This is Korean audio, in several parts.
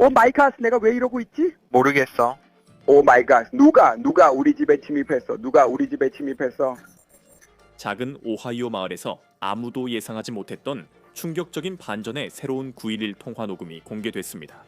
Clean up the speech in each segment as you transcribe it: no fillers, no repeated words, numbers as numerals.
오 마이 갓, 내가 왜 이러고 있지? 모르겠어. 오 마이 갓, 누가 우리 집에 침입했어? 누가 우리 집에 침입했어? 작은 오하이오 마을에서 아무도 예상하지 못했던 충격적인 반전의 새로운 9.11 통화 녹음이 공개됐습니다.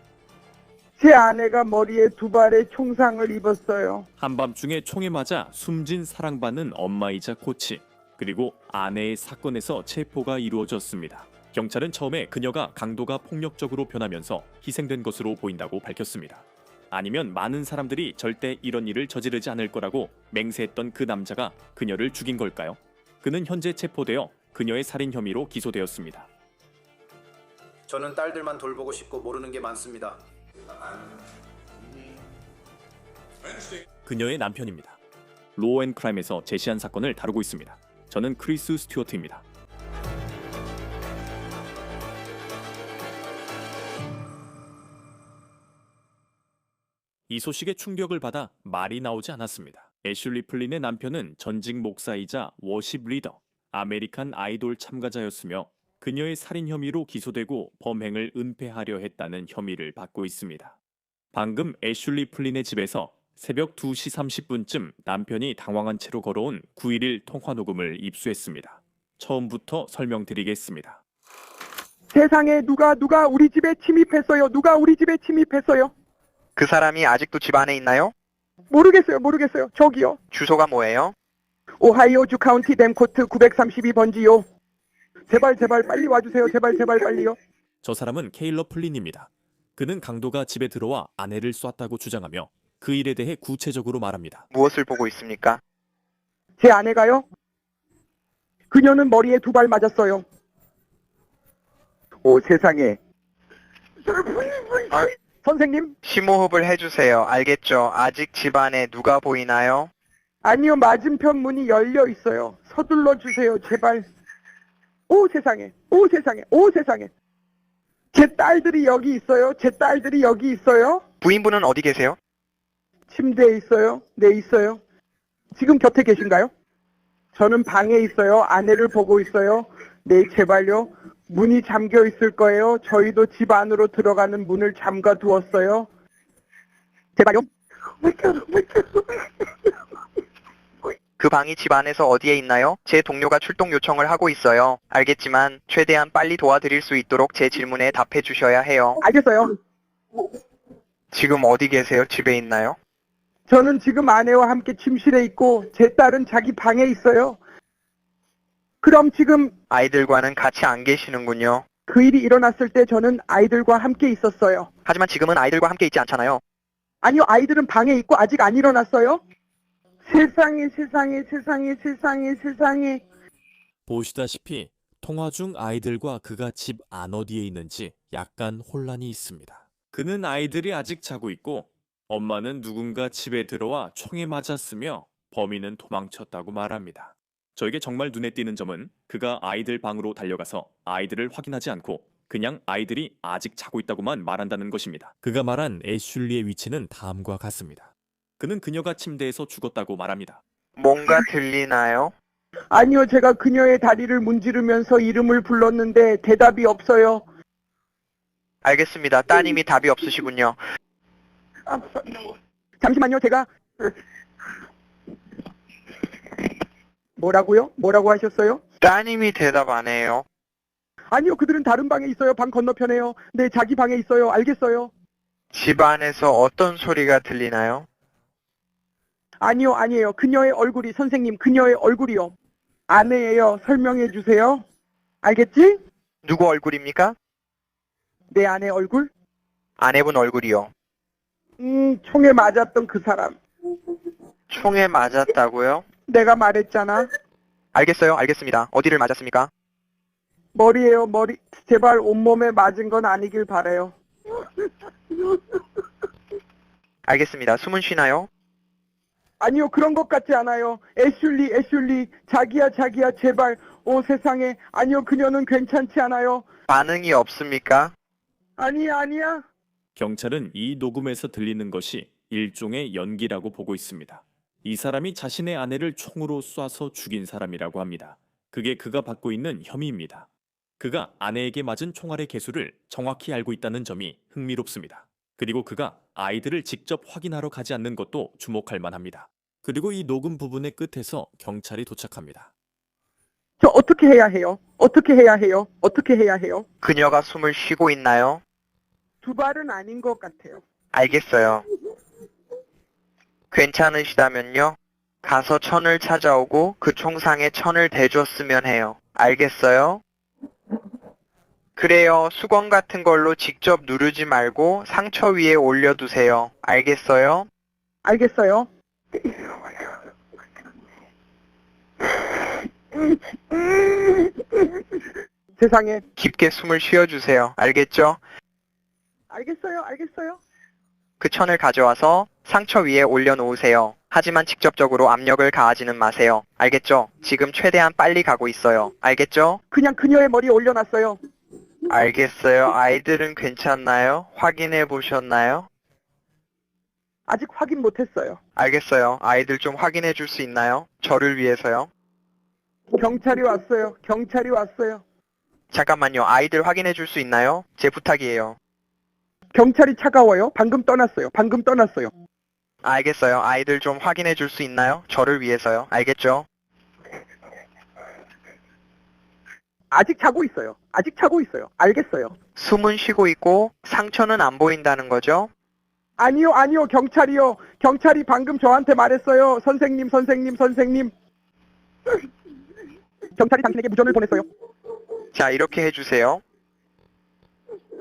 제 아내가 머리에 2발의 총상을 입었어요. 한밤중에 총에 맞아 숨진 사랑받는 엄마이자 코치, 그리고 아내의 사건에서 체포가 이루어졌습니다. 경찰은 처음에 그녀가 강도가 폭력적으로 변하면서 희생된 것으로 보인다고 밝혔습니다. 아니면 많은 사람들이 절대 이런 일을 저지르지 않을 거라고 맹세했던 그 남자가 그녀를 죽인 걸까요? 그는 현재 체포되어 그녀의 살인 혐의로 기소되었습니다. 저는 딸들만 돌보고 싶고 모르는 게 많습니다. 그녀의 남편입니다. 로어 앤 크라임에서 제시한 사건을 다루고 있습니다. 저는 크리스 스튜어트입니다. 이 소식에 충격을 받아 말이 나오지 않았습니다. 애슐리 플린의 남편은 전직 목사이자 워십 리더, 아메리칸 아이돌 참가자였으며 그녀의 살인 혐의로 기소되고 범행을 은폐하려 했다는 혐의를 받고 있습니다. 방금 애슐리 플린의 집에서 새벽 2시 30분쯤 남편이 당황한 채로 걸어온 9.11 통화 녹음을 입수했습니다. 처음부터 설명드리겠습니다. 세상에 누가 우리 집에 침입했어요? 누가 우리 집에 침입했어요? 그 사람이 아직도 집 안에 있나요? 모르겠어요. 저기요. 주소가 뭐예요? 오하이오주 카운티 댐코트 932번지요. 제발 빨리 와주세요. 제발 빨리요. 저 사람은 케일러 플린입니다. 그는 강도가 집에 들어와 아내를 쐈다고 주장하며 그 일에 대해 구체적으로 말합니다. 무엇을 보고 있습니까? 제 아내가요? 그녀는 머리에 2발 맞았어요. 오 세상에. 선생님? 심호흡을 해주세요. 알겠죠? 아직 집 안에 누가 보이나요? 아니요, 맞은편 문이 열려 있어요. 서둘러 주세요, 제발. 오 세상에. 제 딸들이 여기 있어요. 부인분은 어디 계세요? 침대에 있어요. 네, 있어요. 지금 곁에 계신가요? 저는 방에 있어요. 아내를 보고 있어요. 네, 제발요. 문이 잠겨 있을 거예요. 저희도 집 안으로 들어가는 문을 잠가 두었어요. 제발요. 그 방이 집 안에서 어디에 있나요? 제 동료가 출동 요청을 하고 있어요. 알겠지만 최대한 빨리 도와드릴 수 있도록 제 질문에 답해 주셔야 해요. 알겠어요. 지금 어디 계세요? 집에 있나요? 저는 지금 아내와 함께 침실에 있고 제 딸은 자기 방에 있어요. 그럼 지금 아이들과는 같이 안 계시는군요. 그 일이 일어났을 때 저는 아이들과 함께 있었어요. 하지만 지금은 아이들과 함께 있지 않잖아요. 아니요, 아이들은 방에 있고 아직 안 일어났어요. 세상에. 보시다시피 통화 중 아이들과 그가 집 안 어디에 있는지 약간 혼란이 있습니다. 그는 아이들이 아직 자고 있고 엄마는 누군가 집에 들어와 총에 맞았으며 범인은 도망쳤다고 말합니다. 저에게 정말 눈에 띄는 점은 그가 아이들 방으로 달려가서 아이들을 확인하지 않고 그냥 아이들이 아직 자고 있다고만 말한다는 것입니다. 그가 말한 애슐리의 위치는 다음과 같습니다. 그는 그녀가 침대에서 죽었다고 말합니다. 뭔가 들리나요? 아니요, 제가 그녀의 다리를 문지르면서 이름을 불렀는데 대답이 없어요. 알겠습니다. 따님이 답이 없으시군요. 잠시만요, 제가... 뭐라고요? 뭐라고 하셨어요? 따님이 대답 안 해요. 아니요, 그들은 다른 방에 있어요. 방 건너편에요. 네, 자기 방에 있어요. 알겠어요. 집 안에서 어떤 소리가 들리나요? 아니에요. 그녀의 얼굴이, 선생님, 그녀의 얼굴이요. 아내예요. 설명해 주세요. 알겠지? 누구 얼굴입니까? 내 아내 얼굴? 아내분 얼굴이요. 총에 맞았던 그 사람. 총에 맞았다고요? 내가 말했잖아. 알겠어요. 알겠습니다. 어디를 맞았습니까? 머리예요, 머리. 제발 온몸에 맞은 건 아니길 바라요. 알겠습니다. 숨은 쉬나요? 아니요, 그런 것 같지 않아요. 애슐리, 자기야, 제발. 오, 세상에. 아니요, 그녀는 괜찮지 않아요. 반응이 없습니까? 아니야. 경찰은 이 녹음에서 들리는 것이 일종의 연기라고 보고 있습니다. 이 사람이 자신의 아내를 총으로 쏴서 죽인 사람이라고 합니다. 그게 그가 받고 있는 혐의입니다. 그가 아내에게 맞은 총알의 개수를 정확히 알고 있다는 점이 흥미롭습니다. 그리고 그가 아이들을 직접 확인하러 가지 않는 것도 주목할 만합니다. 그리고 이 녹음 부분의 끝에서 경찰이 도착합니다. 저 어떻게 해야 해요? 어떻게 해야 해요? 어떻게 해야 해요? 그녀가 숨을 쉬고 있나요? 두 발은 아닌 것 같아요. 알겠어요. 괜찮으시다면요. 가서 천을 찾아오고 그 총상에 천을 대줬으면 해요. 알겠어요? 그래요. 수건 같은 걸로 직접 누르지 말고 상처 위에 올려두세요. 알겠어요? 알겠어요? 세상에. 깊게 숨을 쉬어주세요. 알겠죠? 알겠어요? 알겠어요? 그 천을 가져와서 상처 위에 올려놓으세요. 하지만 직접적으로 압력을 가하지는 마세요. 알겠죠? 지금 최대한 빨리 가고 있어요. 알겠죠? 그냥 그녀의 머리에 올려놨어요. 알겠어요. 아이들은 괜찮나요? 확인해 보셨나요? 아직 확인 못했어요. 알겠어요. 아이들 좀 확인해 줄 수 있나요? 저를 위해서요. 경찰이 왔어요. 경찰이 왔어요. 잠깐만요. 아이들 확인해 줄 수 있나요? 제 부탁이에요. 경찰이 차가워요. 방금 떠났어요. 방금 떠났어요. 알겠어요. 아이들 좀 확인해 줄 수 있나요? 저를 위해서요. 알겠죠? 아직 자고 있어요. 아직 자고 있어요. 알겠어요. 숨은 쉬고 있고 상처는 안 보인다는 거죠? 아니요, 아니요, 경찰이요. 경찰이 방금 저한테 말했어요. 선생님, 선생님, 선생님. 경찰이 당신에게 무전을 보냈어요. 자, 이렇게 해주세요.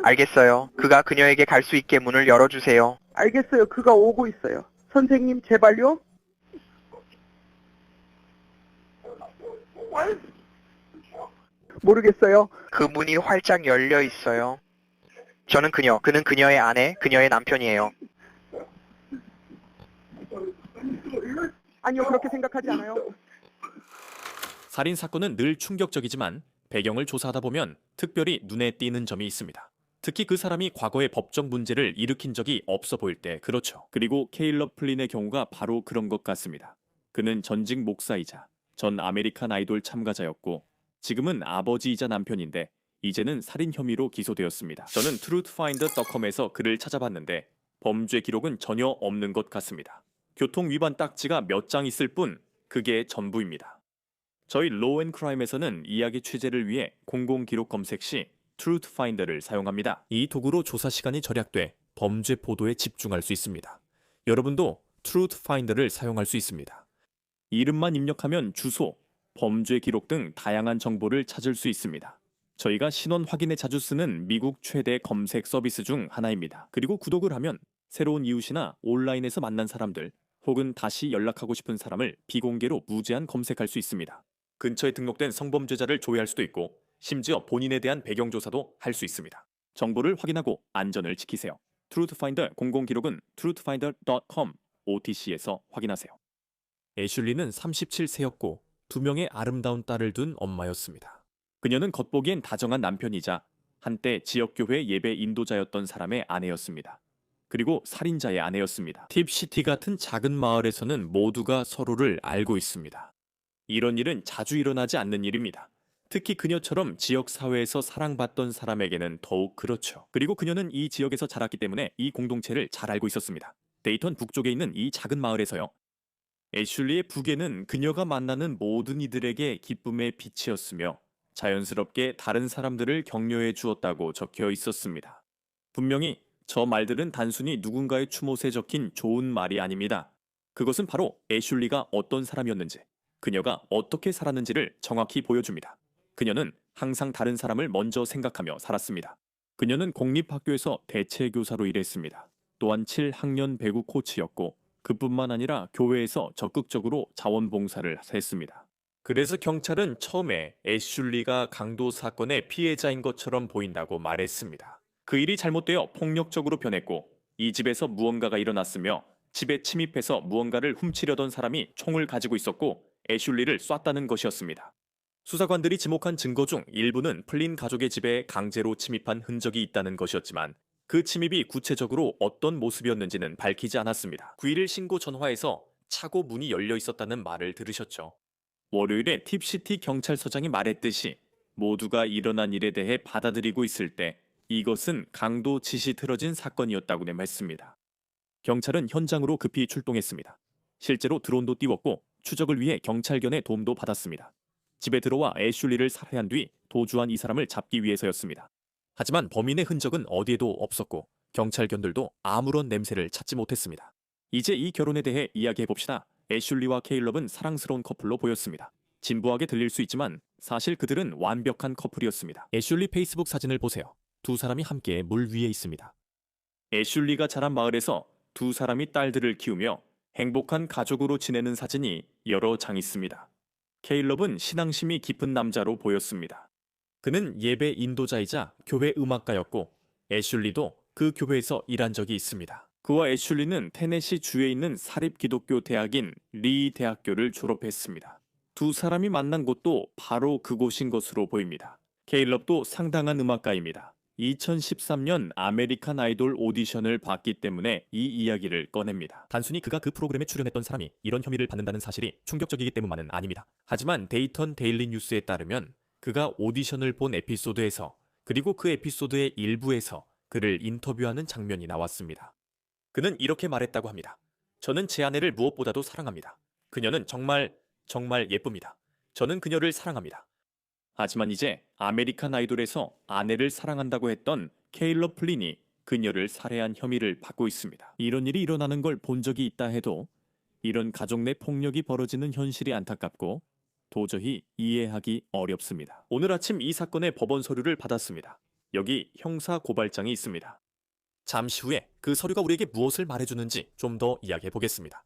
알겠어요. 그가 그녀에게 갈 수 있게 문을 열어주세요. 알겠어요. 그가 오고 있어요. 선생님, 제발요. 모르겠어요. 그 문이 활짝 열려 있어요. 저는 그는 그녀의 아내, 그녀의 남편이에요. 아니요, 그렇게 생각하지 않아요. 살인 사건은 늘 충격적이지만 배경을 조사하다 보면 특별히 눈에 띄는 점이 있습니다. 특히 그 사람이 과거에 법적 문제를 일으킨 적이 없어 보일 때 그렇죠. 그리고 케일럽 플린의 경우가 바로 그런 것 같습니다. 그는 전직 목사이자 전 아메리칸 아이돌 참가자였고 지금은 아버지이자 남편인데 이제는 살인 혐의로 기소되었습니다. 저는 truthfinder.com에서 그를 찾아봤는데 범죄 기록은 전혀 없는 것 같습니다. 교통 위반 딱지가 몇 장 있을 뿐 그게 전부입니다. 저희 로앤크라임에서는 이야기 취재를 위해 공공기록 검색 시 truthfinder를 사용합니다. 이 도구로 조사 시간이 절약돼 범죄 보도에 집중할 수 있습니다. 여러분도 truthfinder를 사용할 수 있습니다. 이름만 입력하면 주소, 범죄 기록 등 다양한 정보를 찾을 수 있습니다. 저희가 신원 확인에 자주 쓰는 미국 최대 검색 서비스 중 하나입니다. 그리고 구독을 하면 새로운 이웃이나 온라인에서 만난 사람들 혹은 다시 연락하고 싶은 사람을 비공개로 무제한 검색할 수 있습니다. 근처에 등록된 성범죄자를 조회할 수도 있고 심지어 본인에 대한 배경 조사도 할 수 있습니다. 정보를 확인하고 안전을 지키세요. truthfinder 공공기록은 truthfinder.com OTC에서 확인하세요. 애슐리는 37세였고 2명의 아름다운 딸을 둔 엄마였습니다. 그녀는 겉보기엔 다정한 남편이자 한때 지역교회 예배 인도자였던 사람의 아내였습니다. 그리고 살인자의 아내였습니다. 팁시티 같은 작은 마을에서는 모두가 서로를 알고 있습니다. 이런 일은 자주 일어나지 않는 일입니다. 특히 그녀처럼 지역사회에서 사랑받던 사람에게는 더욱 그렇죠. 그리고 그녀는 이 지역에서 자랐기 때문에 이 공동체를 잘 알고 있었습니다. 데이턴 북쪽에 있는 이 작은 마을에서요. 애슐리의 부계는 그녀가 만나는 모든 이들에게 기쁨의 빛이었으며 자연스럽게 다른 사람들을 격려해 주었다고 적혀 있었습니다. 분명히 저 말들은 단순히 누군가의 추못에 적힌 좋은 말이 아닙니다. 그것은 바로 애슐리가 어떤 사람이었는지, 그녀가 어떻게 살았는지를 정확히 보여줍니다. 그녀는 항상 다른 사람을 먼저 생각하며 살았습니다. 그녀는 공립학교에서 대체교사로 일했습니다. 또한 7학년 배구 코치였고 그뿐만 아니라 교회에서 적극적으로 자원봉사를 했습니다. 그래서 경찰은 처음에 애슐리가 강도 사건의 피해자인 것처럼 보인다고 말했습니다. 그 일이 잘못되어 폭력적으로 변했고 이 집에서 무언가가 일어났으며 집에 침입해서 무언가를 훔치려던 사람이 총을 가지고 있었고 애슐리를 쐈다는 것이었습니다. 수사관들이 지목한 증거 중 일부는 플린 가족의 집에 강제로 침입한 흔적이 있다는 것이었지만 그 침입이 구체적으로 어떤 모습이었는지는 밝히지 않았습니다. 9.11 신고 전화에서 차고 문이 열려 있었다는 말을 들으셨죠. 월요일에 팁시티 경찰서장이 말했듯이 모두가 일어난 일에 대해 받아들이고 있을 때 이것은 강도 짙이 틀어진 사건이었다고 내말했습니다. 경찰은 현장으로 급히 출동했습니다. 실제로 드론도 띄웠고 추적을 위해 경찰견의 도움도 받았습니다. 집에 들어와 애슐리를 살해한 뒤 도주한 이 사람을 잡기 위해서였습니다. 하지만 범인의 흔적은 어디에도 없었고 경찰견들도 아무런 냄새를 찾지 못했습니다. 이제 이 결혼에 대해 이야기해봅시다. 애슐리와 케일럽은 사랑스러운 커플로 보였습니다. 진부하게 들릴 수 있지만 사실 그들은 완벽한 커플이었습니다. 애슐리 페이스북 사진을 보세요. 두 사람이 함께 물 위에 있습니다. 애슐리가 자란 마을에서 두 사람이 딸들을 키우며 행복한 가족으로 지내는 사진이 여러 장 있습니다. 케일럽은 신앙심이 깊은 남자로 보였습니다. 그는 예배 인도자이자 교회 음악가였고 애슐리도 그 교회에서 일한 적이 있습니다. 그와 애슐리는 테네시 주에 있는 사립 기독교 대학인 리 대학교를 졸업했습니다. 두 사람이 만난 곳도 바로 그곳인 것으로 보입니다. 케일럽도 상당한 음악가입니다. 2013년 아메리칸 아이돌 오디션을 봤기 때문에 이 이야기를 꺼냅니다. 단순히 그가 그 프로그램에 출연했던 사람이 이런 혐의를 받는다는 사실이 충격적이기 때문만은 아닙니다. 하지만 데이턴 데일리 뉴스에 따르면 그가 오디션을 본 에피소드에서 그리고 그 에피소드의 일부에서 그를 인터뷰하는 장면이 나왔습니다. 그는 이렇게 말했다고 합니다. 저는 제 아내를 무엇보다도 사랑합니다. 그녀는 정말 예쁩니다. 저는 그녀를 사랑합니다. 하지만 이제 아메리칸 아이돌에서 아내를 사랑한다고 했던 케일럽 플린이 그녀를 살해한 혐의를 받고 있습니다. 이런 일이 일어나는 걸 본 적이 있다 해도 이런 가족 내 폭력이 벌어지는 현실이 안타깝고 도저히 이해하기 어렵습니다. 오늘 아침 이 사건의 법원 서류를 받았습니다. 여기 형사 고발장이 있습니다. 잠시 후에 그 서류가 우리에게 무엇을 말해주는지 좀 더 이야기해 보겠습니다.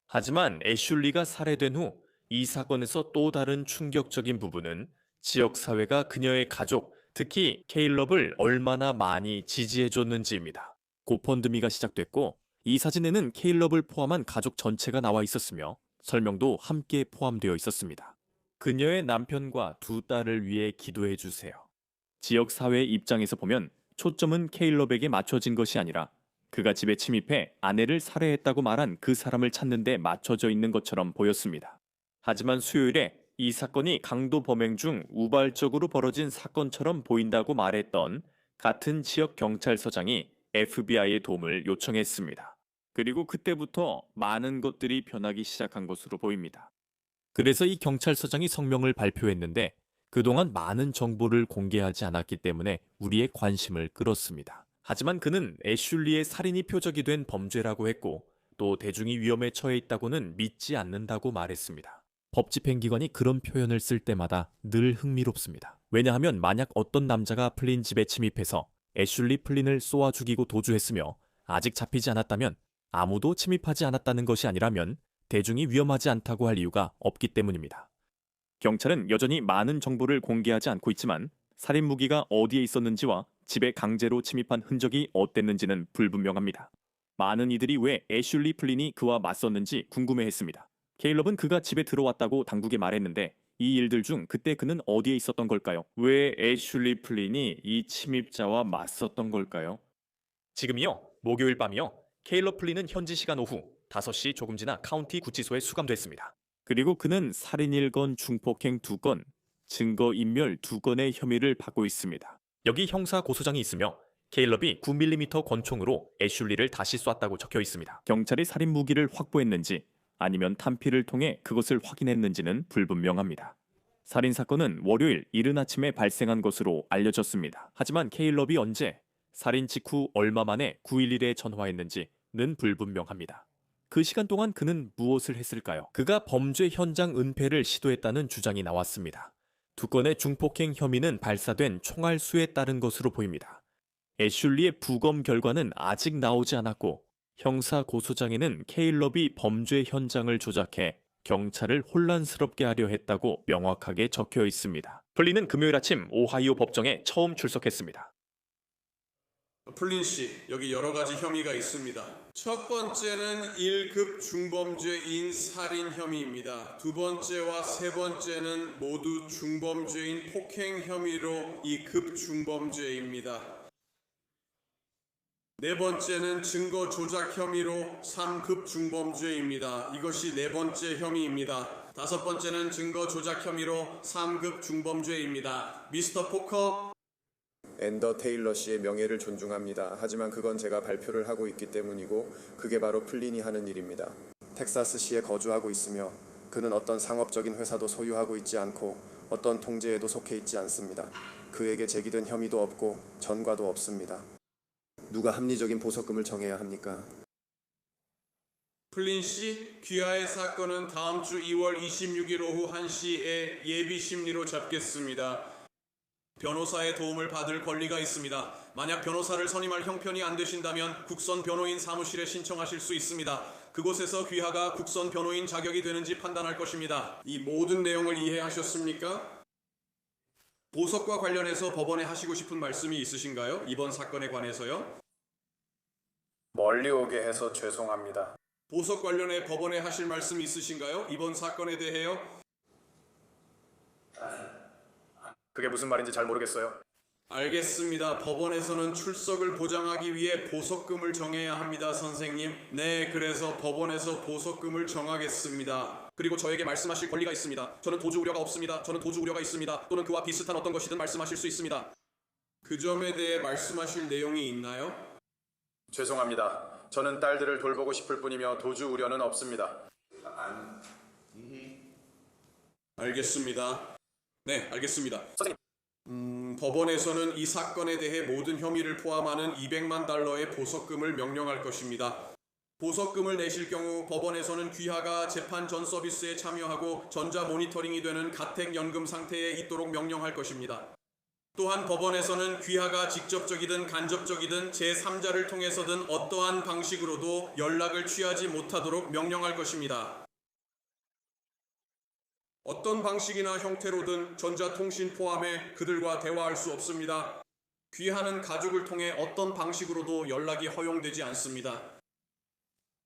하지만 애슐리가 살해된 후 이 사건에서 또 다른 충격적인 부분은 지역사회가 그녀의 가족, 특히 케일럽을 얼마나 많이 지지해줬는지입니다. 고펀드미가 시작됐고 이 사진에는 케일럽을 포함한 가족 전체가 나와 있었으며 설명도 함께 포함되어 있었습니다. 그녀의 남편과 두 딸을 위해 기도해주세요. 지역사회의 입장에서 보면 초점은 케일럽에게 맞춰진 것이 아니라 그가 집에 침입해 아내를 살해했다고 말한 그 사람을 찾는 데 맞춰져 있는 것처럼 보였습니다. 하지만 수요일에 이 사건이 강도 범행 중 우발적으로 벌어진 사건처럼 보인다고 말했던 같은 지역 경찰서장이 FBI의 도움을 요청했습니다. 그리고 그때부터 많은 것들이 변하기 시작한 것으로 보입니다. 그래서 이 경찰서장이 성명을 발표했는데 그동안 많은 정보를 공개하지 않았기 때문에 우리의 관심을 끌었습니다. 하지만 그는 애슐리의 살인이 표적이 된 범죄라고 했고 또 대중이 위험에 처해 있다고는 믿지 않는다고 말했습니다. 법집행기관이 그런 표현을 쓸 때마다 늘 흥미롭습니다. 왜냐하면 만약 어떤 남자가 플린 집에 침입해서 애슐리 플린을 쏘아 죽이고 도주했으며 아직 잡히지 않았다면 아무도 침입하지 않았다는 것이 아니라면 대중이 위험하지 않다고 할 이유가 없기 때문입니다. 경찰은 여전히 많은 정보를 공개하지 않고 있지만 살인 무기가 어디에 있었는지와 집에 강제로 침입한 흔적이 어땠는지는 불분명합니다. 많은 이들이 왜 애슐리 플린이 그와 맞섰는지 궁금해했습니다. 케일럽은 그가 집에 들어왔다고 당국에 말했는데 이 일들 중 그때 그는 어디에 있었던 걸까요? 왜 애슐리 플린이 이 침입자와 맞섰던 걸까요? 지금이요. 목요일 밤이요. 케일럽 플린은 현지 시간 오후 5시 조금 지나 카운티 구치소에 수감됐습니다. 그리고 그는 살인 1건, 중폭행 2건, 증거인멸 2건의 혐의를 받고 있습니다. 여기 형사 고소장이 있으며 케일럽이 9mm 권총으로 애슐리를 다시 쐈다고 적혀 있습니다. 경찰이 살인 무기를 확보했는지 아니면 탄피를 통해 그것을 확인했는지는 불분명합니다. 살인사건은 월요일 이른 아침에 발생한 것으로 알려졌습니다. 하지만 케일럽이 언제, 살인 직후 얼마 만에 911에 전화했는지는 불분명합니다. 그 시간 동안 그는 무엇을 했을까요? 그가 범죄 현장 은폐를 시도했다는 주장이 나왔습니다. 2건의 중폭행 혐의는 발사된 총알 수에 따른 것으로 보입니다. 애슐리의 부검 결과는 아직 나오지 않았고 형사 고소장에는 케일럽이 범죄 현장을 조작해 경찰을 혼란스럽게 하려 했다고 명확하게 적혀 있습니다. 플린은 금요일 아침 오하이오 법정에 처음 출석했습니다. 플린 씨, 여기 여러 가지 혐의가 있습니다. 첫 번째는 1급 중범죄인 살인 혐의입니다. 두 번째와 세 번째는 모두 중범죄인 폭행 혐의로 2급 중범죄입니다. 네 번째는 증거 조작 혐의로 3급 중범죄입니다. 이것이 네 번째 혐의입니다. 다섯 번째는 증거 조작 혐의로 3급 중범죄입니다. 미스터 포커. 앤더 테일러 씨의 명예를 존중합니다. 하지만 그건 제가 발표를 하고 있기 때문이고 그게 바로 플린이 하는 일입니다. 텍사스시에 거주하고 있으며 그는 어떤 상업적인 회사도 소유하고 있지 않고 어떤 통제에도 속해 있지 않습니다. 그에게 제기된 혐의도 없고 전과도 없습니다. 누가 합리적인 보석금을 정해야 합니까? 플린 씨, 귀하의 사건은 다음 주 2월 26일 오후 1시에 예비 심리로 잡겠습니다. 변호사의 도움을 받을 권리가 있습니다. 만약 변호사를 선임할 형편이 안 되신다면 국선 변호인 사무실에 신청하실 수 있습니다. 그곳에서 귀하가 국선 변호인 자격이 되는지 판단할 것입니다. 이 모든 내용을 이해하셨습니까? 보석과 관련해서 법원에 하시고 싶은 말씀이 있으신가요? 이번 사건에 관해서요? 멀리 오게 해서 죄송합니다. 보석 관련해 법원에 하실 말씀 있으신가요? 이번 사건에 대해요? 그게 무슨 말인지 잘 모르겠어요. 알겠습니다. 법원에서는 출석을 보장하기 위해 보석금을 정해야 합니다, 선생님. 네, 그래서 법원에서 보석금을 정하겠습니다. 그리고 저에게 말씀하실 권리가 있습니다. 저는 도주 우려가 없습니다. 저는 도주 우려가 있습니다. 또는 그와 비슷한 어떤 것이든 말씀하실 수 있습니다. 그 점에 대해 말씀하실 내용이 있나요? 죄송합니다. 저는 딸들을 돌보고 싶을 뿐이며 도주 우려는 없습니다. 알겠습니다. 네, 알겠습니다. 선생님, 법원에서는 이 사건에 대해 모든 혐의를 포함하는 200만 달러의 보석금을 명령할 것입니다. 보석금을 내실 경우 법원에서는 귀하가 재판 전 서비스에 참여하고 전자 모니터링이 되는 가택 연금 상태에 있도록 명령할 것입니다. 또한 법원에서는 귀하가 직접적이든 간접적이든 제3자를 통해서든 어떠한 방식으로도 연락을 취하지 못하도록 명령할 것입니다. 어떤 방식이나 형태로든 전자통신 포함해 그들과 대화할 수 없습니다. 귀하는 가족을 통해 어떤 방식으로도 연락이 허용되지 않습니다.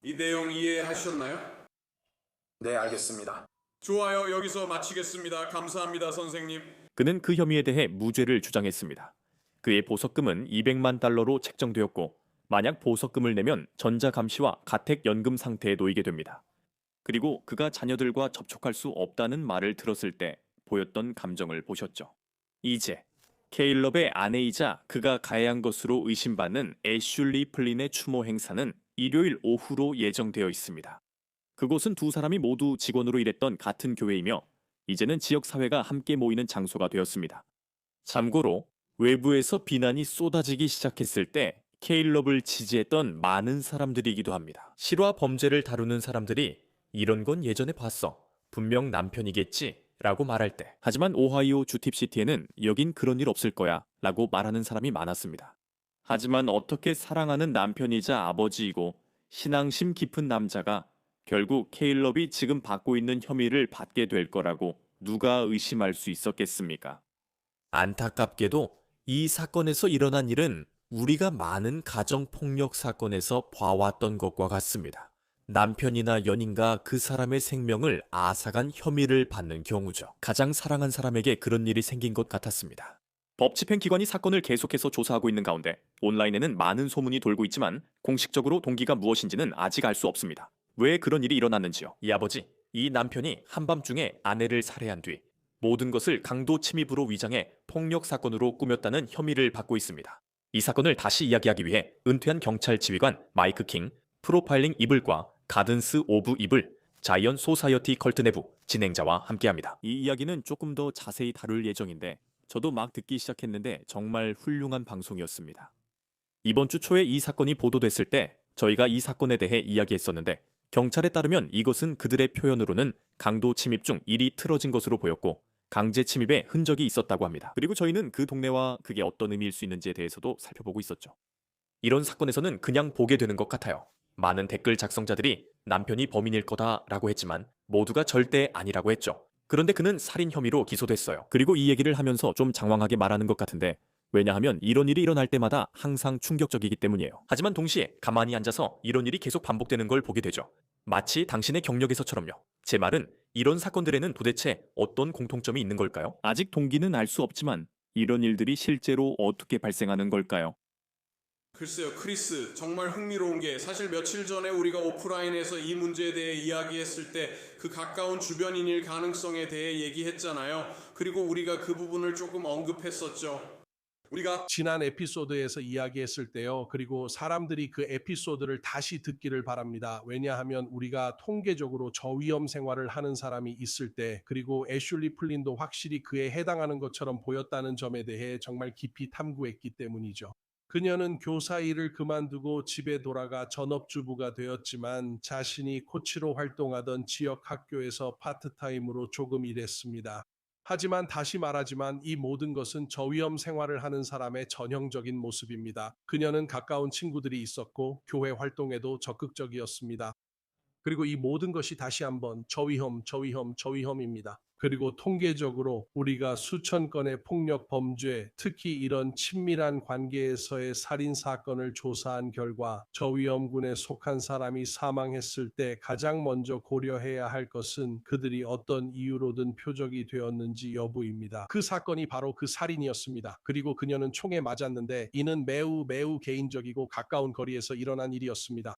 이 내용 이해하셨나요? 네, 알겠습니다. 좋아요. 여기서 마치겠습니다. 감사합니다, 선생님. 그는 그 혐의에 대해 무죄를 주장했습니다. 그의 보석금은 200만 달러로 책정되었고 만약 보석금을 내면 전자감시와 가택연금 상태에 놓이게 됩니다. 그리고 그가 자녀들과 접촉할 수 없다는 말을 들었을 때 보였던 감정을 보셨죠. 이제 케일럽의 아내이자 그가 가해한 것으로 의심받는 애슐리 플린의 추모 행사는 일요일 오후로 예정되어 있습니다. 그곳은 두 사람이 모두 직원으로 일했던 같은 교회이며 이제는 지역사회가 함께 모이는 장소가 되었습니다. 참고로 외부에서 비난이 쏟아지기 시작했을 때 케일럽을 지지했던 많은 사람들이기도 합니다. 실화 범죄를 다루는 사람들이 이런 건 예전에 봤어. 분명 남편이겠지? 라고 말할 때. 하지만 오하이오 주팁시티에는 여긴 그런 일 없을 거야 라고 말하는 사람이 많았습니다. 하지만 어떻게 사랑하는 남편이자 아버지이고 신앙심 깊은 남자가 결국 케일럽이 지금 받고 있는 혐의를 받게 될 거라고 누가 의심할 수 있었겠습니까? 안타깝게도 이 사건에서 일어난 일은 우리가 많은 가정폭력 사건에서 봐왔던 것과 같습니다. 남편이나 연인과 그 사람의 생명을 앗아간 혐의를 받는 경우죠. 가장 사랑한 사람에게 그런 일이 생긴 것 같았습니다. 법집행기관이 사건을 계속해서 조사하고 있는 가운데 온라인에는 많은 소문이 돌고 있지만 공식적으로 동기가 무엇인지는 아직 알 수 없습니다. 왜 그런 일이 일어났는지요? 이 아버지, 이 남편이 한밤중에 아내를 살해한 뒤 모든 것을 강도 침입으로 위장해 폭력 사건으로 꾸몄다는 혐의를 받고 있습니다. 이 사건을 다시 이야기하기 위해 은퇴한 경찰 지휘관 마이크 킹, 프로파일링 이블과 가든스 오브 이블, 자이언 소사이어티 컬트 내부 진행자와 함께합니다. 이 이야기는 조금 더 자세히 다룰 예정인데 저도 막 듣기 시작했는데 정말 훌륭한 방송이었습니다. 이번 주 초에 이 사건이 보도됐을 때 저희가 이 사건에 대해 이야기했었는데 경찰에 따르면 이것은 그들의 표현으로는 강도 침입 중 일이 틀어진 것으로 보였고 강제 침입의 흔적이 있었다고 합니다. 그리고 저희는 그 동네와 그게 어떤 의미일 수 있는지에 대해서도 살펴보고 있었죠. 이런 사건에서는 그냥 보게 되는 것 같아요. 많은 댓글 작성자들이 남편이 범인일 거다라고 했지만 모두가 절대 아니라고 했죠. 그런데 그는 살인 혐의로 기소됐어요. 그리고 이 얘기를 하면서 좀 장황하게 말하는 것 같은데 왜냐하면 이런 일이 일어날 때마다 항상 충격적이기 때문이에요. 하지만 동시에 가만히 앉아서 이런 일이 계속 반복되는 걸 보게 되죠. 마치 당신의 경력에서처럼요. 제 말은 이런 사건들에는 도대체 어떤 공통점이 있는 걸까요? 아직 동기는 알 수 없지만 이런 일들이 실제로 어떻게 발생하는 걸까요? 글쎄요, 크리스, 정말 흥미로운 게 사실 며칠 전에 우리가 오프라인에서 이 문제에 대해 이야기했을 때 그 가까운 주변인일 가능성에 대해 얘기했잖아요. 그리고 우리가 그 부분을 조금 언급했었죠. 우리가 지난 에피소드에서 이야기했을 때요. 그리고 사람들이 그 에피소드를 다시 듣기를 바랍니다. 왜냐하면 우리가 통계적으로 저위험 생활을 하는 사람이 있을 때, 그리고 애슐리 플린도 확실히 그에 해당하는 것처럼 보였다는 점에 대해 정말 깊이 탐구했기 때문이죠. 그녀는 교사 일을 그만두고 집에 돌아가 전업주부가 되었지만 자신이 코치로 활동하던 지역 학교에서 파트타임으로 조금 일했습니다. 하지만 다시 말하지만 이 모든 것은 저위험 생활을 하는 사람의 전형적인 모습입니다. 그녀는 가까운 친구들이 있었고 교회 활동에도 적극적이었습니다. 그리고 이 모든 것이 다시 한번 저위험입니다. 그리고 통계적으로 우리가 수천 건의 폭력 범죄, 특히 이런 친밀한 관계에서의 살인 사건을 조사한 결과 저위험군에 속한 사람이 사망했을 때 가장 먼저 고려해야 할 것은 그들이 어떤 이유로든 표적이 되었는지 여부입니다. 그 사건이 바로 그 살인이었습니다. 그리고 그녀는 총에 맞았는데 이는 매우 개인적이고 가까운 거리에서 일어난 일이었습니다.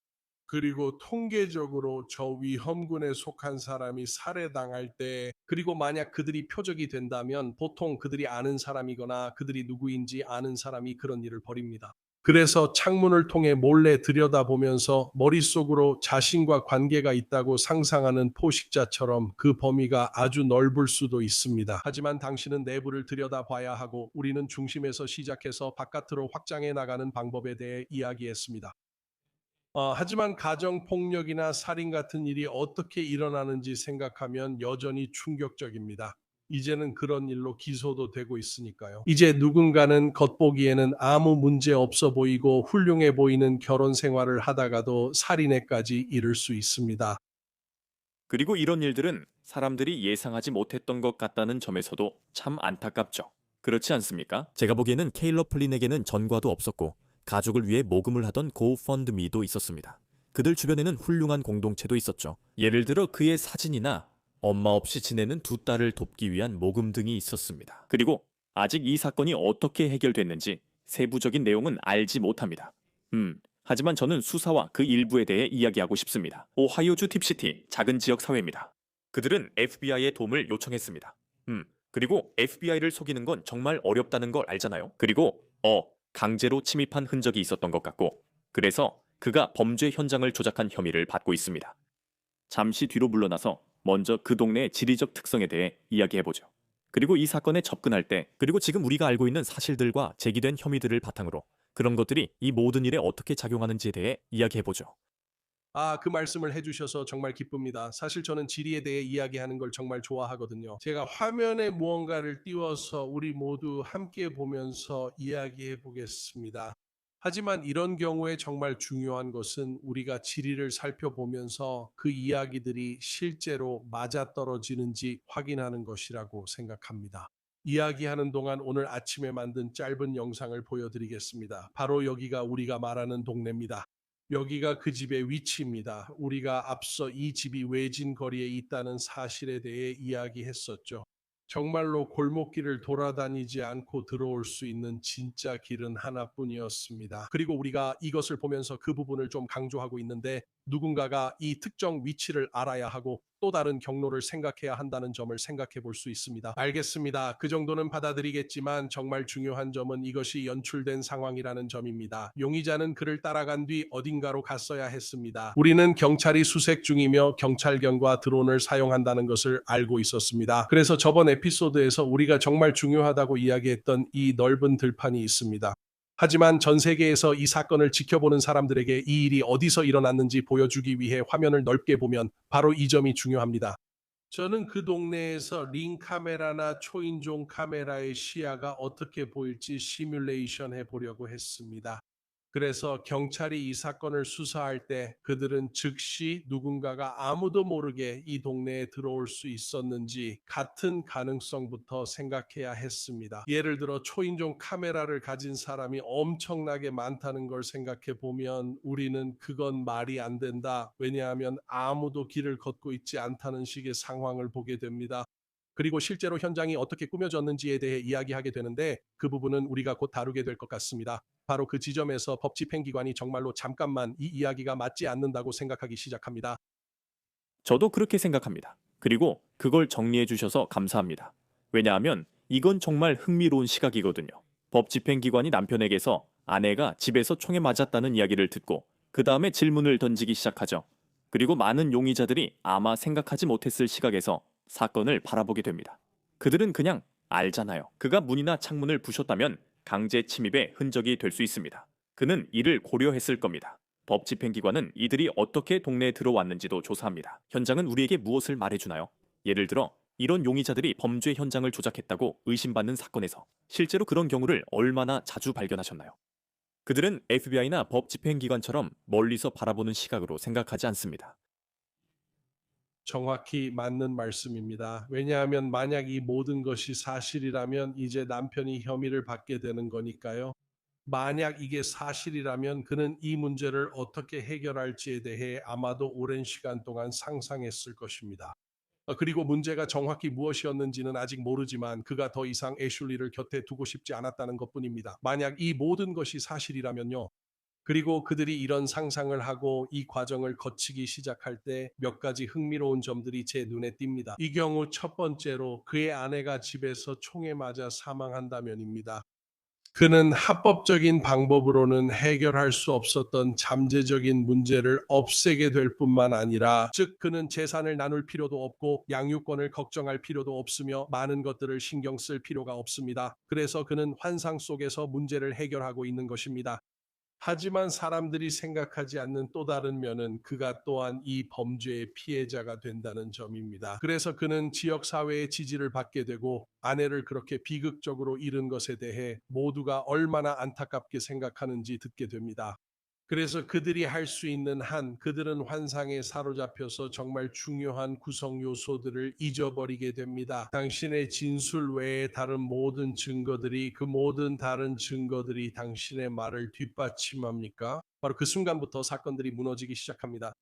그리고 통계적으로 저위험군에 속한 사람이 살해당할 때, 그리고 만약 그들이 표적이 된다면 보통 그들이 아는 사람이거나 그들이 누구인지 아는 사람이 그런 일을 벌입니다. 그래서 창문을 통해 몰래 들여다보면서 머릿속으로 자신과 관계가 있다고 상상하는 포식자처럼 그 범위가 아주 넓을 수도 있습니다. 하지만 당신은 내부를 들여다봐야 하고 우리는 중심에서 시작해서 바깥으로 확장해 나가는 방법에 대해 이야기했습니다. 하지만 가정폭력이나 살인 같은 일이 어떻게 일어나는지 생각하면 여전히 충격적입니다. 이제는 그런 일로 기소도 되고 있으니까요. 이제 누군가는 겉보기에는 아무 문제 없어 보이고 훌륭해 보이는 결혼 생활을 하다가도 살인에까지 이를 수 있습니다. 그리고 이런 일들은 사람들이 예상하지 못했던 것 같다는 점에서도 참 안타깝죠. 그렇지 않습니까? 제가 보기에는 케일러 플린에게는 전과도 없었고 가족을 위해 모금을 하던 고펀드미도 있었습니다. 그들 주변에는 훌륭한 공동체도 있었죠. 예를 들어 그의 사진이나 엄마 없이 지내는 두 딸을 돕기 위한 모금 등이 있었습니다. 그리고 아직 이 사건이 어떻게 해결됐는지 세부적인 내용은 알지 못합니다. 하지만 저는 수사와 그 일부에 대해 이야기하고 싶습니다. 오하이오주 팁시티 작은 지역 사회입니다. 그들은 FBI의 도움을 요청했습니다. 그리고 FBI를 속이는 건 정말 어렵다는 걸 알잖아요. 그리고 강제로 침입한 흔적이 있었던 것 같고, 그래서 그가 범죄 현장을 조작한 혐의를 받고 있습니다. 잠시 뒤로 물러나서 먼저 그 동네의 지리적 특성에 대해 이야기해보죠. 그리고 이 사건에 접근할 때, 그리고 지금 우리가 알고 있는 사실들과 제기된 혐의들을 바탕으로 그런 것들이 이 모든 일에 어떻게 작용하는지에 대해 이야기해보죠. 그 말씀을 해주셔서 정말 기쁩니다. 사실 저는 지리에 대해 이야기하는 걸 정말 좋아하거든요. 제가 화면에 무언가를 띄워서 우리 모두 함께 보면서 이야기해 보겠습니다. 하지만 이런 경우에 정말 중요한 것은 우리가 지리를 살펴보면서 그 이야기들이 실제로 맞아떨어지는지 확인하는 것이라고 생각합니다. 이야기하는 동안 오늘 아침에 만든 짧은 영상을 보여드리겠습니다. 바로 여기가 우리가 말하는 동네입니다. 여기가 그 집의 위치입니다. 우리가 앞서 이 집이 외진 거리에 있다는 사실에 대해 이야기했었죠. 정말로 골목길을 돌아다니지 않고 들어올 수 있는 진짜 길은 하나뿐이었습니다. 그리고 우리가 이것을 보면서 그 부분을 좀 강조하고 있는데, 누군가가 이 특정 위치를 알아야 하고 또 다른 경로를 생각해야 한다는 점을 생각해 볼 수 있습니다. 알겠습니다. 그 정도는 받아들이겠지만 정말 중요한 점은 이것이 연출된 상황이라는 점입니다. 용의자는 그를 따라간 뒤 어딘가로 갔어야 했습니다. 우리는 경찰이 수색 중이며 경찰견과 드론을 사용한다는 것을 알고 있었습니다. 그래서 저번 에피소드에서 우리가 정말 중요하다고 이야기했던 이 넓은 들판이 있습니다. 하지만 전 세계에서 이 사건을 지켜보는 사람들에게 이 일이 어디서 일어났는지 보여주기 위해 화면을 넓게 보면 바로 이 점이 중요합니다. 저는 그 동네에서 링 카메라나 초인종 카메라의 시야가 어떻게 보일지 시뮬레이션 해보려고 했습니다. 그래서 경찰이 이 사건을 수사할 때 그들은 즉시 누군가가 아무도 모르게 이 동네에 들어올 수 있었는지 같은 가능성부터 생각해야 했습니다. 예를 들어 초인종 카메라를 가진 사람이 엄청나게 많다는 걸 생각해 보면 우리는 그건 말이 안 된다. 왜냐하면 아무도 길을 걷고 있지 않다는 식의 상황을 보게 됩니다. 그리고 실제로 현장이 어떻게 꾸며졌는지에 대해 이야기하게 되는데 그 부분은 우리가 곧 다루게 될 것 같습니다. 바로 그 지점에서 법 집행기관이 정말로 잠깐만 이 이야기가 맞지 않는다고 생각하기 시작합니다. 저도 그렇게 생각합니다. 그리고 그걸 정리해 주셔서 감사합니다. 왜냐하면 이건 정말 흥미로운 시각이거든요. 법 집행기관이 남편에게서 아내가 집에서 총에 맞았다는 이야기를 듣고 그 다음에 질문을 던지기 시작하죠. 그리고 많은 용의자들이 아마 생각하지 못했을 시각에서 사건을 바라보게 됩니다. 그들은 그냥 알잖아요. 그가 문이나 창문을 부쉈다면 강제 침입의 흔적이 될 수 있습니다. 그는 이를 고려했을 겁니다. 법 집행기관은 이들이 어떻게 동네에 들어왔는지도 조사합니다. 현장은 우리에게 무엇을 말해주나요? 예를 들어 이런 용의자들이 범죄 현장을 조작했다고 의심받는 사건에서 실제로 그런 경우를 얼마나 자주 발견하셨나요? 그들은 FBI나 법 집행기관처럼 멀리서 바라보는 시각으로 생각하지 않습니다. 정확히 맞는 말씀입니다. 왜냐하면 만약 이 모든 것이 사실이라면 이제 남편이 혐의를 받게 되는 거니까요. 만약 이게 사실이라면 그는 이 문제를 어떻게 해결할지에 대해 아마도 오랜 시간 동안 상상했을 것입니다. 그리고 문제가 정확히 무엇이었는지는 아직 모르지만 그가 더 이상 애슐리를 곁에 두고 싶지 않았다는 것뿐입니다. 만약 이 모든 것이 사실이라면요. 그리고 그들이 이런 상상을 하고 이 과정을 거치기 시작할 때 몇 가지 흥미로운 점들이 제 눈에 띕니다. 이 경우 첫 번째로 그의 아내가 집에서 총에 맞아 사망한다면입니다. 그는 합법적인 방법으로는 해결할 수 없었던 잠재적인 문제를 없애게 될 뿐만 아니라, 즉 그는 재산을 나눌 필요도 없고 양육권을 걱정할 필요도 없으며 많은 것들을 신경 쓸 필요가 없습니다. 그래서 그는 환상 속에서 문제를 해결하고 있는 것입니다. 하지만 사람들이 생각하지 않는 또 다른 면은 그가 또한 이 범죄의 피해자가 된다는 점입니다. 그래서 그는 지역사회의 지지를 받게 되고 아내를 그렇게 비극적으로 잃은 것에 대해 모두가 얼마나 안타깝게 생각하는지 듣게 됩니다. 그래서 그들이 할 수 있는 한 그들은 환상에 사로잡혀서 정말 중요한 구성 요소들을 잊어버리게 됩니다. 당신의 진술 외에 다른 모든 증거들이, 그 모든 다른 증거들이 당신의 말을 뒷받침합니까? 바로 그 순간부터 사건들이 무너지기 시작합니다.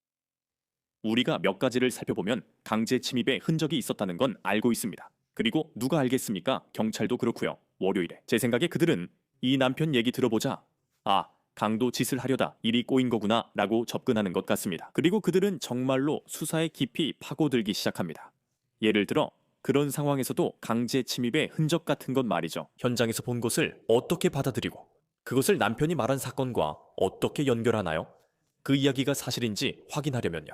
우리가 몇 가지를 살펴보면 강제 침입의 흔적이 있었다는 건 알고 있습니다. 그리고 누가 알겠습니까? 경찰도 그렇고요. 월요일에 제 생각에 그들은 이 남편 얘기 들어보자, 아, 강도 짓을 하려다 일이 꼬인 거구나 라고 접근하는 것 같습니다. 그리고 그들은 정말로 수사에 깊이 파고들기 시작합니다. 예를 들어 그런 상황에서도 강제 침입의 흔적 같은 건 말이죠. 현장에서 본 것을 어떻게 받아들이고 그것을 남편이 말한 사건과 어떻게 연결하나요? 그 이야기가 사실인지 확인하려면요.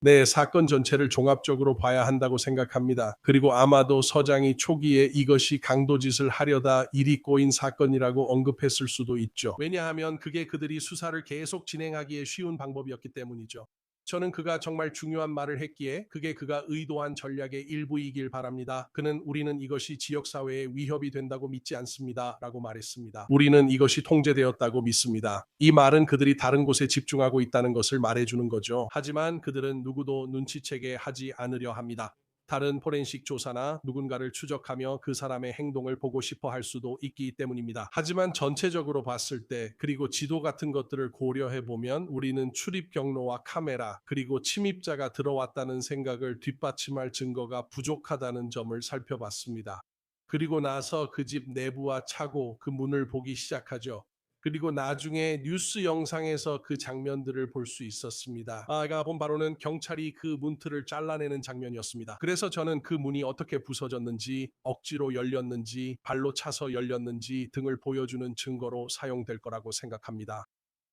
네, 사건 전체를 종합적으로 봐야 한다고 생각합니다. 그리고 아마도 서장이 초기에 이것이 강도짓을 하려다 일이 꼬인 사건이라고 언급했을 수도 있죠. 왜냐하면 그게 그들이 수사를 계속 진행하기에 쉬운 방법이었기 때문이죠. 저는 그가 정말 중요한 말을 했기에 그게 그가 의도한 전략의 일부이길 바랍니다. 그는 우리는 이것이 지역사회에 위협이 된다고 믿지 않습니다. 라고 말했습니다. 우리는 이것이 통제되었다고 믿습니다. 이 말은 그들이 다른 곳에 집중하고 있다는 것을 말해주는 거죠. 하지만 그들은 누구도 눈치채게 하지 않으려 합니다. 다른 포렌식 조사나 누군가를 추적하며 그 사람의 행동을 보고 싶어 할 수도 있기 때문입니다. 하지만 전체적으로 봤을 때, 그리고 지도 같은 것들을 고려해 보면 우리는 출입 경로와 카메라, 그리고 침입자가 들어왔다는 생각을 뒷받침할 증거가 부족하다는 점을 살펴봤습니다. 그리고 나서 그 집 내부와 차고 그 문을 보기 시작하죠. 그리고 나중에 뉴스 영상에서 그 장면들을 볼 수 있었습니다. 아까 본 바로는 경찰이 그 문틀을 잘라내는 장면이었습니다. 그래서 저는 그 문이 어떻게 부서졌는지, 억지로 열렸는지, 발로 차서 열렸는지 등을 보여주는 증거로 사용될 거라고 생각합니다.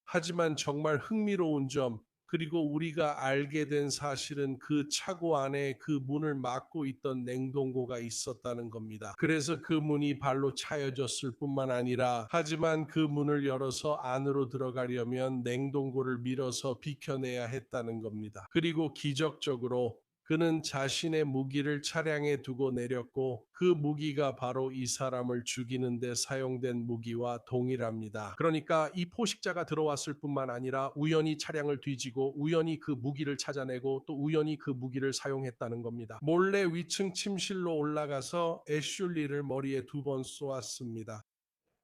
하지만 정말 흥미로운 점, 그리고 우리가 알게 된 사실은 그 차고 안에 그 문을 막고 있던 냉동고가 있었다는 겁니다. 그래서 그 문이 발로 차여졌을 뿐만 아니라, 하지만 그 문을 열어서 안으로 들어가려면 냉동고를 밀어서 비켜내야 했다는 겁니다. 그리고 기적적으로 그는 자신의 무기를 차량에 두고 내렸고 그 무기가 바로 이 사람을 죽이는 데 사용된 무기와 동일합니다. 그러니까 이 포식자가 들어왔을 뿐만 아니라 우연히 차량을 뒤지고 우연히 그 무기를 찾아내고 또 우연히 그 무기를 사용했다는 겁니다. 몰래 위층 침실로 올라가서 애슐리를 머리에 2번 쏘았습니다.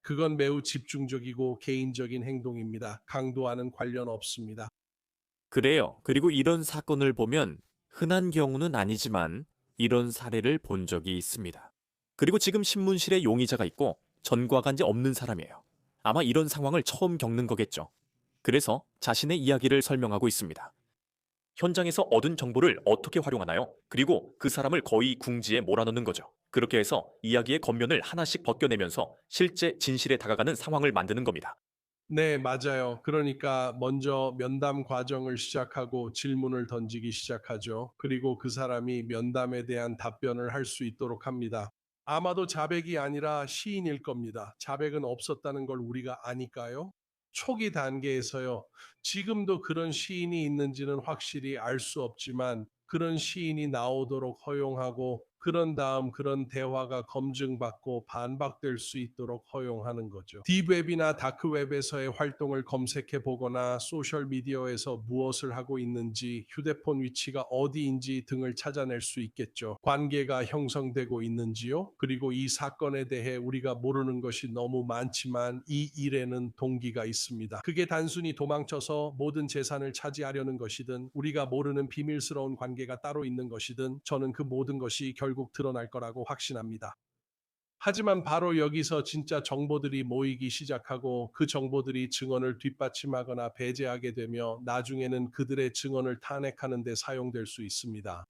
그건 매우 집중적이고 개인적인 행동입니다. 강도와는 관련 없습니다. 그래요. 그리고 이런 사건을 보면 흔한 경우는 아니지만 이런 사례를 본 적이 있습니다. 그리고 지금 신문실에 용의자가 있고 전과 간지 없는 사람이에요. 아마 이런 상황을 처음 겪는 거겠죠. 그래서 자신의 이야기를 설명하고 있습니다. 현장에서 얻은 정보를 어떻게 활용하나요? 그리고 그 사람을 거의 궁지에 몰아넣는 거죠. 그렇게 해서 이야기의 겉면을 하나씩 벗겨내면서 실제 진실에 다가가는 상황을 만드는 겁니다. 네, 맞아요. 그러니까 먼저 면담 과정을 시작하고 질문을 던지기 시작하죠. 그리고 그 사람이 면담에 대한 답변을 할 수 있도록 합니다. 아마도 자백이 아니라 시인일 겁니다. 자백은 없었다는 걸 우리가 아니까요. 초기 단계에서요. 지금도 그런 시인이 있는지는 확실히 알 수 없지만 그런 시인이 나오도록 허용하고 그런 다음 그런 대화가 검증받고 반박될 수 있도록 허용하는 거죠. 딥웹이나 다크웹에서의 활동을 검색해 보거나 소셜미디어에서 무엇을 하고 있는지, 휴대폰 위치가 어디인지 등을 찾아낼 수 있겠죠. 관계가 형성되고 있는지요? 그리고 이 사건에 대해 우리가 모르는 것이 너무 많지만 이 일에는 동기가 있습니다. 그게 단순히 도망쳐서 모든 재산을 차지하려는 것이든 우리가 모르는 비밀스러운 관계가 따로 있는 것이든 저는 그 모든 것이 결국 드러날 거라고 확신합니다. 하지만 바로 여기서 진짜 정보들이 모이기 시작하고 그 정보들이 증언을 뒷받침하거나 배제하게 되며 나중에는 그들의 증언을 탄핵하는 데 사용될 수 있습니다.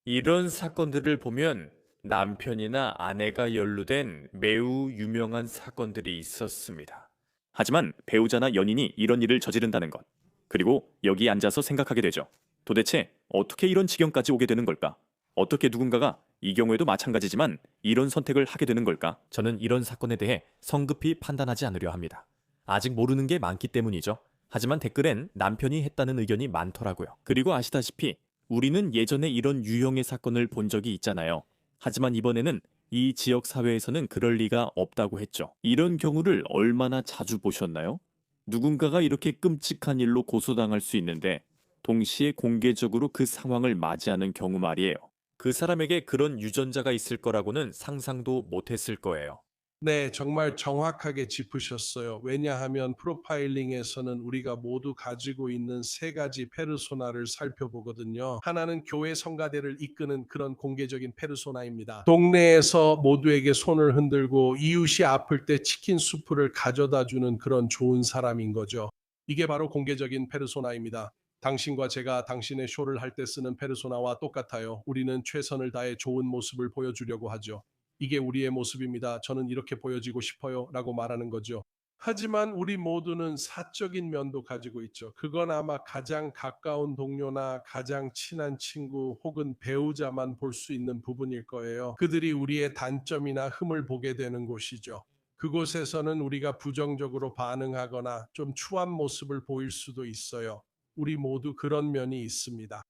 이런 사건들을 보면 남편이나 아내가 연루된 매우 유명한 사건들이 있었습니다. 하지만 배우자나 연인이 이런 일을 저지른다는 것, 그리고 여기 앉아서 생각하게 되죠. 도대체 어떻게 이런 지경까지 오게 되는 걸까? 어떻게 누군가가 이 경우에도 마찬가지지만 이런 선택을 하게 되는 걸까? 저는 이런 사건에 대해 성급히 판단하지 않으려 합니다. 아직 모르는 게 많기 때문이죠. 하지만 댓글엔 남편이 했다는 의견이 많더라고요. 그리고 아시다시피 우리는 예전에 이런 유형의 사건을 본 적이 있잖아요. 하지만 이번에는 이 지역 사회에서는 그럴 리가 없다고 했죠. 이런 경우를 얼마나 자주 보셨나요? 누군가가 이렇게 끔찍한 일로 고소당할 수 있는데 동시에 공개적으로 그 상황을 맞이하는 경우 말이에요. 그 사람에게 그런 유전자가 있을 거라고는 상상도 못했을 거예요. 네, 정말 정확하게 짚으셨어요. 왜냐하면 프로파일링에서는 우리가 모두 가지고 있는 세 가지 페르소나를 살펴보거든요. 하나는 교회 성가대를 이끄는 그런 공개적인 페르소나입니다. 동네에서 모두에게 손을 흔들고 이웃이 아플 때 치킨 수프를 가져다 주는 그런 좋은 사람인 거죠. 이게 바로 공개적인 페르소나입니다. 당신과 제가 당신의 쇼를 할 때 쓰는 페르소나와 똑같아요. 우리는 최선을 다해 좋은 모습을 보여주려고 하죠. 이게 우리의 모습입니다. 저는 이렇게 보여지고 싶어요. 라고 말하는 거죠. 하지만 우리 모두는 사적인 면도 가지고 있죠. 그건 아마 가장 가까운 동료나 가장 친한 친구 혹은 배우자만 볼 수 있는 부분일 거예요. 그들이 우리의 단점이나 흠을 보게 되는 곳이죠. 그곳에서는 우리가 부정적으로 반응하거나 좀 추한 모습을 보일 수도 있어요. 우리 모두 그런 면이 있습니다.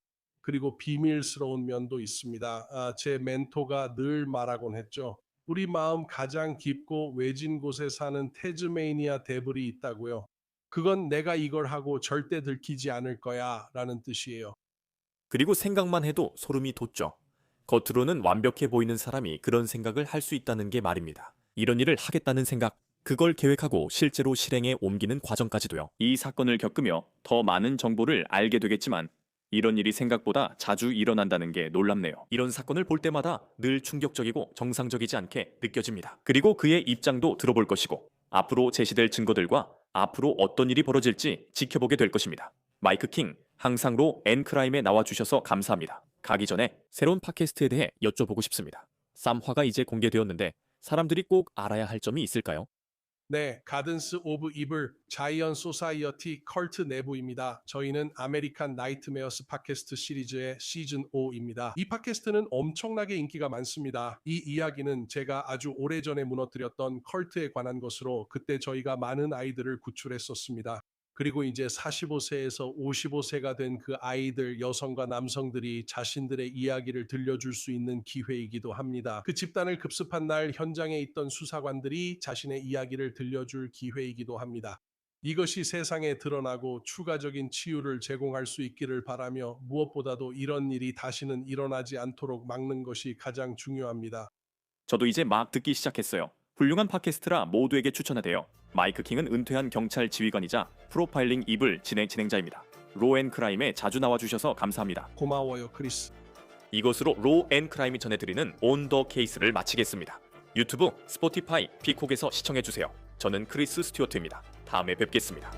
그리고 비밀스러운 면도 있습니다. 제 멘토가 늘 말하곤 했죠. 우리 마음 가장 깊고 외진 곳에 사는 테즈메이니아 데블이 있다고요. 그건 내가 이걸 하고 절대 들키지 않을 거야 라는 뜻이에요. 그리고 생각만 해도 소름이 돋죠. 겉으로는 완벽해 보이는 사람이 그런 생각을 할 수 있다는 게 말입니다. 이런 일을 하겠다는 생각, 그걸 계획하고 실제로 실행에 옮기는 과정까지도요. 이 사건을 겪으며 더 많은 정보를 알게 되겠지만 이런 일이 생각보다 자주 일어난다는 게 놀랍네요. 이런 사건을 볼 때마다 늘 충격적이고 정상적이지 않게 느껴집니다. 그리고 그의 입장도 들어볼 것이고 앞으로 제시될 증거들과 앞으로 어떤 일이 벌어질지 지켜보게 될 것입니다. 마이크 킹, 항상 로 앤크라임에 나와주셔서 감사합니다. 가기 전에 새로운 팟캐스트에 대해 여쭤보고 싶습니다. 쌈화가 이제 공개되었는데 사람들이 꼭 알아야 할 점이 있을까요? 네, 가든스 오브 이블 자이언 소사이어티 컬트 내부입니다. 저희는 아메리칸 나이트메어스 팟캐스트 시리즈의 시즌 5입니다. 이 팟캐스트는 엄청나게 인기가 많습니다. 이 이야기는 제가 아주 오래전에 무너뜨렸던 컬트에 관한 것으로 그때 저희가 많은 아이들을 구출했었습니다. 그리고 이제 45세에서 55세가 된 그 아이들, 여성과 남성들이 자신들의 이야기를 들려줄 수 있는 기회이기도 합니다. 그 집단을 급습한 날 현장에 있던 수사관들이 자신의 이야기를 들려줄 기회이기도 합니다. 이것이 세상에 드러나고 추가적인 치유를 제공할 수 있기를 바라며 무엇보다도 이런 일이 다시는 일어나지 않도록 막는 것이 가장 중요합니다. 저도 이제 막 듣기 시작했어요. 훌륭한 팟캐스트라 모두에게 추천하대요. 마이크 킹은 은퇴한 경찰 지휘관이자 프로파일링 이블 진행자입니다. 로 앤 크라임에 자주 나와주셔서 감사합니다. 고마워요, 크리스. 이것으로 로 앤 크라임이 전해드리는 온 더 케이스를 마치겠습니다. 유튜브, 스포티파이, 피콕에서 시청해주세요. 저는 크리스 스튜어트입니다. 다음에 뵙겠습니다.